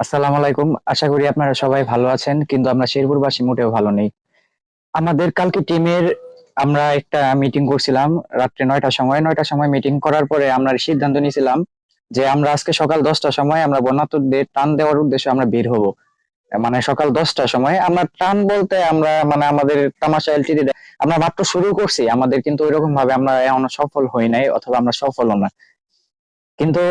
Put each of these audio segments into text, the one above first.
আসসালামু আলাইকুম। আশা করি আপনারা সবাই ভালো আছেন, কিন্তু আমরা শেরপুরবাসী মোটেও ভালো নেই। আমাদের কালকে টিমের আমরা একটা মিটিং করছিলাম রাত্রে ৯টার সময়। ৯টার সময় মিটিং করার পরে আমরা সিদ্ধান্ত নিয়েছিলাম যে আমরা আজকে সকাল ১০টার সময় আমরা বন্যার্তদের ত্রাণ দেওয়ার উদ্দেশ্যে আমরা বের হব। মানে সকাল ১০টার সময় আমরা ত্রাণ বলতে আমরা মানে আমাদের তামাশা এলটিডি আমরা মাত্র শুরু করছি আমাদের, কিন্তু ওইরকম ভাবে আমরা এখনো সফল হই নাই, অথবা আমরা সফলও না। কিন্তু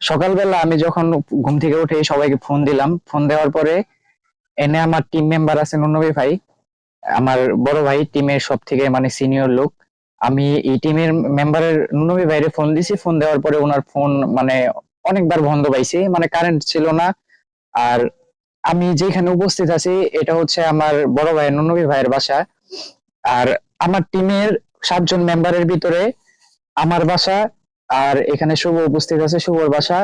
সকালবেলা আমি যখন ঘুম থেকে উঠে সবাইকে ফোন দিলাম, ফোন দেওয়ার পরে এনে আমার টিম মেম্বার আছে নুনবী ভাই, আমার বড় ভাই, টিমের সব থেকে মানে সিনিয়র লোক। আমি এই টিমের মেম্বারের নুনবী ভাইরে ফোন দিছি। ফোন দেওয়ার পরে ওনার ফোন মানে অনেকবার বন্ধ পাইছি, মানে কারেন্ট ছিল না। আর আমি যেখানে উপস্থিত আছি এটা হচ্ছে আমার বড় ভাই নুনবী ভাইয়ের বাসা। আর আমার টিমের 7 জন মেম্বারের ভিতরে আমার বাসা, আর এখানে শুভ উপস্থিত আছে, শুভর বাসা।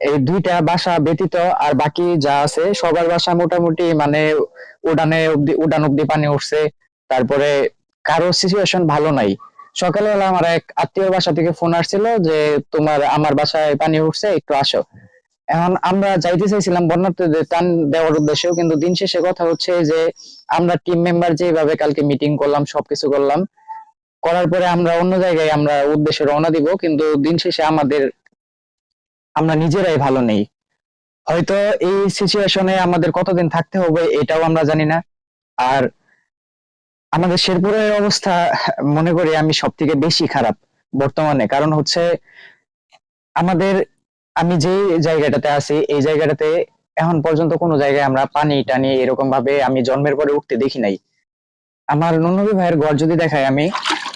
এই দুইটা বাসা ব্যতীত আর বাকি যা আছে সবার বাসা মোটামুটি মানে উড়ান অব্দি পানি উঠছে। তারপরে কারো সিচুয়েশন ভালো নাই। সকালবেলা আমার এক আত্মীয় বাসা থেকে ফোন আসছিল যে তোমার আমার বাসায় পানি উঠছে, একটু আসো। এখন আমরা যাইতে চাইছিলাম বন্যার্থদের ত্রাণ দেওয়ার উদ্দেশ্যেও, কিন্তু দিন শেষে কথা হচ্ছে যে আমরা টিম মেম্বার যেভাবে কালকে মিটিং করলাম, সবকিছু করলাম, করার পরে আমরা অন্য জায়গায় আমরা উদ্দেশ্যে রওনা দিব, কিন্তু দিন শেষে আমরা নিজেরাই ভালো নেই। হয়তো এই সিচুয়েশনে আমাদের কতদিন থাকতে হবে এটাও আমরা জানি না। আর আমাদের শেরপুরের অবস্থা মনে করি আমি সব থেকে বেশি খারাপ বর্তমানে। কারণ হচ্ছে আমাদের, আমি যে জায়গাটাতে আছি এই জায়গাটাতে এখন পর্যন্ত কোনো জায়গায় আমরা পানি টানি এরকম ভাবে আমি জন্মের পরে উঠতে দেখি নাই। আমার নুনবী ভাইয়ের ঘর যদি দেখাই আমি,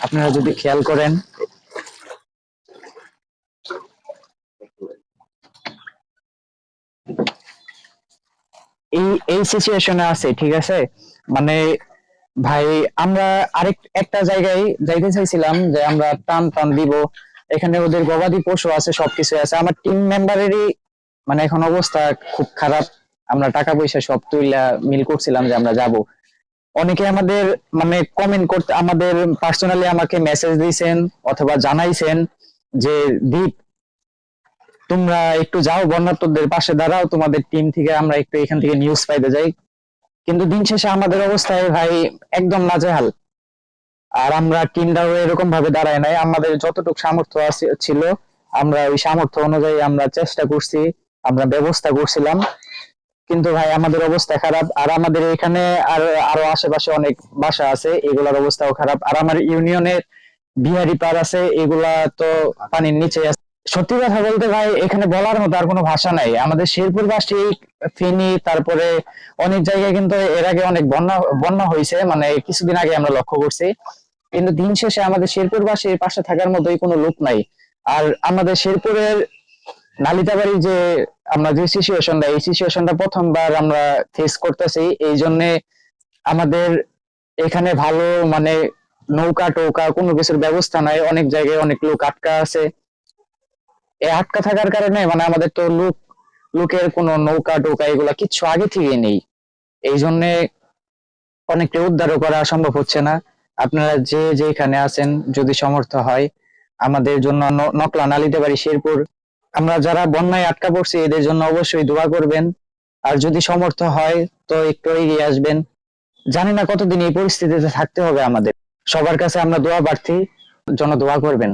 আপনারা যদি খেয়াল করেন, এই এই সিচুয়েশনে আছে, ঠিক আছে? মানে ভাই, আমরা একটা জায়গায় যাইতে চাইছিলাম যে আমরা টান টান দিব, এখানে ওদের গবাদি পশু আছে, সবকিছু আছে। আমার টিম মেম্বারেরই মানে এখন অবস্থা খুব খারাপ। আমরা টাকা পয়সা সব তুইলা মিল করছিলাম যে আমরা যাব। অনেকে আমাদের মানে কমেন্ট করতে, আমাদের পার্সোনালি আমাকে মেসেজ দিয়েছেন অথবা জানাইছেন যে দীপ, তোমরা একটু যাও বন্যার্তদের পাশে দাঁড়াও, তোমাদের টিম থেকে আমরা একটু এখান থেকে নিউজ পাইতে যাই। কিন্তু দিন শেষে আমাদের অবস্থায় ভাই একদম নাজেহাল। আর আমরা টিমটাও এরকম ভাবে দাঁড়ায় নাই, আমাদের যতটুকু সামর্থ্য ছিল আমরা ওই সামর্থ্য অনুযায়ী আমরা চেষ্টা করছি, আমরা ব্যবস্থা করছিলাম। কিন্তু ভাই আমাদের অবস্থা খারাপ। আর আমাদের এখানে আর আরো আশেপাশে অনেক বাসা আছে, এগুলার অবস্থাও খারাপ। আর আমার ইউনিয়নের বিহারি পার আছে, এগুলা তো পানির নিচে আছে। সত্যি কথা বলতে ভাই, এখানে বলার মতো আর কোনো ভাষা নাই। আমাদের শেরপুরবাসী, ফেনী, তারপরে অনেক জায়গায় কিন্তু এর আগে অনেক বন্যা বন্যা হয়েছে, মানে কিছুদিন আগে আমরা লক্ষ্য করছি। কিন্তু দিন শেষে আমাদের শেরপুরবাসীর পাশে থাকার মতোই কোনো লোক নাই। আর আমাদের শেরপুরের নালিতাবাড়ি যে আমরা যে সিচুয়েশনটা, এই সিচুয়েশনটা প্রথমবার আমরা ফেস করতেছি। এই জন্য আমাদের এখানে ভালো মানে নৌকা টৌকা কোনো কিছুর ব্যবস্থা নাই, অনেক জায়গায় অনেক লোক আটকা আছে। এই আটকা থাকার কারণে মানে আমাদের তো লোকের কোনো নৌকা টোকা এগুলা কিচ্ছু আগে থেকে নেই। এই জন্য অনেকটা উদ্ধারও করা সম্ভব হচ্ছে না। আপনারা যে যেখানে আছেন, যদি সমর্থ হয় আমাদের জন্য নকলা নালিতাবাড়ি শেরপুর, আমরা যারা বন্যায় আটকা পড়ছি এদের জন্য অবশ্যই দোয়া করবেন। আর যদি সমর্থ হয় তো একটু এগিয়ে আসবেন। জানি না কতদিন এই পরিস্থিতিতে থাকতে হবে আমাদের। সবার কাছে আমরা দোয়া প্রার্থী, জন্য দোয়া করবেন।